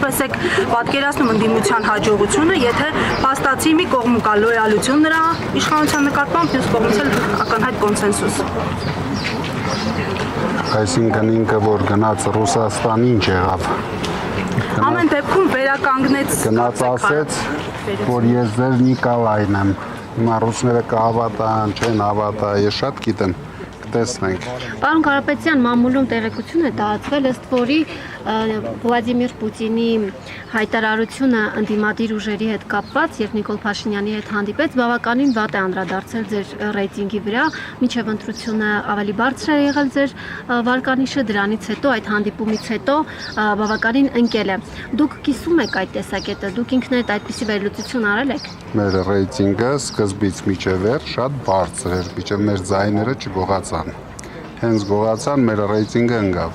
ինչպես եք պատկերացնում ընդդիմության հաջողությունը, եթե փաստացի մի կողմում կա լոյալություն նրա իշխանության նկատմամբ, մյուս կողմից էլ ակնհայտ կոնսենսուս։ Այսինքն ինքը որ գնաց Ռուսաստան ինչ եղավ։ Ամեն դեպքում վերականգնեց գնաց ասեց, որ ես ձեր Նիկոլայն եմ։ Հիմա ռուսները կհավատան, չեն հավատա, ես շատ գիտեմ, կտեսնենք։ Պարոն Կարապետյան, մամուլում տեղեկություն է տարածվել, ըստ որի Վլադիմիր Պուտինի հայտարարությունը ընդդիմադիր ուժերի հետ կապված, երբ Նիկոլ Փաշինյանի հետ հանդիպեց, բավականին վատ է անդրադարձել ձեր ռեյտինգի վրա, մինչև ընտրությունը ավելի բարձր է եղել ձեր վարկանիշը, դրանից հետո այդ հանդիպումից հետո բավականին ընկել է։ Դուք կիսում եք այդ տեսակետը, դուք ինքներդ այդպիսի վերլուծություն արել եք։ Մեր ռեյտինգը սկզբից մինչև վերջ շատ բարձր էր, մինչև մեր ձայները չգողացան։ Հենց գողացան, մեր ռեյտինգը ընկավ։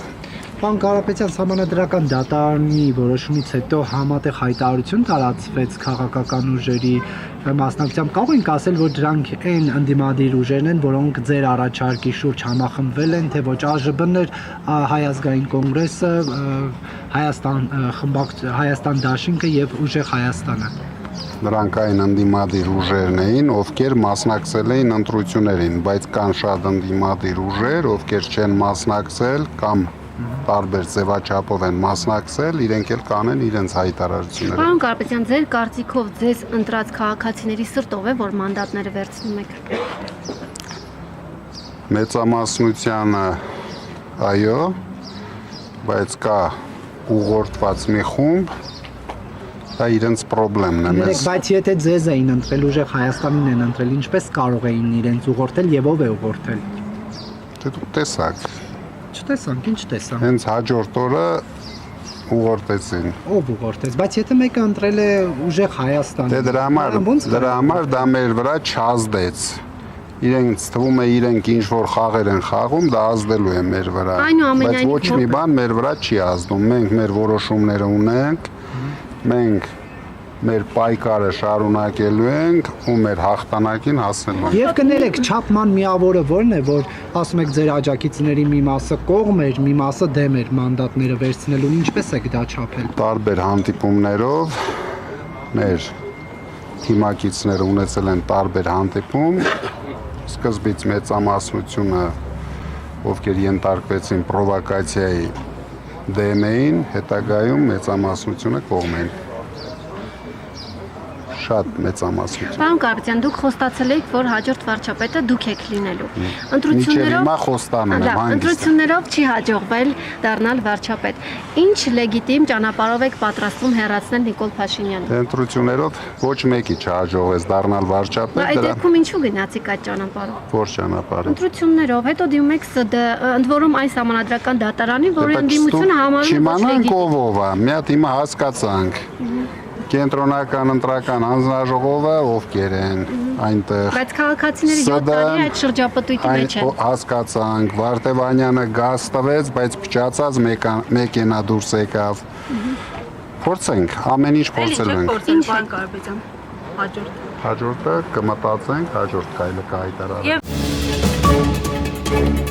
Պարոն Կարապետյան, Սահմանադրական դատարանի որոշումից հետո համատեղ հայտարարություն տարածվեց քաղաքական ուժերի մասնակցությամբ, կարող ենք ասել, որ դրանք այն ընդդիմադիր ուժերն են, որոնք ձեր առաջարկի շուրջ համախմբվել են, թե ոչ ԱԺԲ-ն էր, Հայ ազգային կոնգրեսը, Հայաստան դաշինքը եւ Ուժեղ Հայաստանը։ Նրանք այն ընդդիմադիր ուժերն էին, ովքեր մասնակցել էին ընտրություններին, բայց կան շատ ընդդիմադիր ուժեր, ովքեր չեն մասնակցել կամ տարբեր ձևաչափով են մասնակցել, իրենք էլ կանեն իրենց հայտարարությունները։ Պարոն Կարապետյան, ձեր կարծիքով ձեզ ընտրած քաղաքացիների սրտով է, որ մանդատները վերցնում եք։ Մեծամասնությանը այո, բայց կա ուղղորդված մի խումբ, դա իրենց խնդիրն է։ Բայց եթե ձեզ էին ընտրել, Ուժեղ Հայաստանին են ընտրել, ինչպես կարող էին իրենց ուղղորդել եւ ով է ուղղորդել։ Դե դուք տեսաք։ Չտեսանք, ինչ տեսանք։ Հենց հաջորդ օրը ուղղորդեցին։ Ով ուղղորդեց, բայց եթե մեկը ընտրել է Ուժեղ Հայաստանը։ Դե դրա համար դա մեր վրա չազդեց։ Իրենց թվում է իրենք ինչ որ խաղեր են խաղում, դա ազդելու է մեր վրա։ Բայց ոչ մի բան մեր վրա չի ազդում։ Մենք մեր որոշումները ունենք, մենք մեր պայքարը շարունակելու ենք ու մեր հաղթանակին հասնելու ենք։ Եվ կներեք, չափման միավորը որն է, որ ասում եք ձեր աջակիցների մի մասը կողմ էր, մի մասը դեմ էր մանդատները վերցնելուն, ինչպես եք դա չափել։ Տարբեր հանդիպումներով մեր թիմակիցները ունեցել են տարբեր հանդիպում, սկզբից մեծամասնությունը, ովքեր ենթարկվեցին պրովոկացիայի դեմ էին, հետագայում մեծամասնությունը կողմ էին։ Շատ մեծամասնություն։ Պարոն Կարապետյան, դուք խոստացել եք, որ հաջորդ վարչապետը դուք եք լինելու։ Ընտրություններով չի հաջողվել դառնալ վարչապետ։ Ինչ լեգիտիմ ճանապարհով եք պատրաստվում հեռացնել Նիկոլ Փաշինյանին։ Ընտրություններով ոչ մեկի չհաջողվեց դառնալ վարչապետ։ Այդ դեպքում ինչու գնացիք այդ ճանապարհով։ Որ ճանապարհը։ Ընտրություններով, հետո դիմում եք ՍԴ, ընդ որում այս Սահմանադրական դատարանի, որի ընդդիմությունը համարում է ոչ լեգիտիմ։ Ով է, մի հատ հիմա հասկացանք։ Կենտրոնական ընտրական հանձնաժողովը ովքեր են այնտեղ։ Բայց քաղաքացիները 7 տարի այդ շրջապտույտի մեջ են։ Հասկացանք, Վարդևանյանը գազ տվեց, բայց փչացած մեկենա դուրս եկավ։ Փորձենք, ամեն ինչ փորձելու ենք։ Փորձենք, պարոն Կարապետյան, հաջորդը կմտածենք, հաջորդ քայլը կհայտարարենք։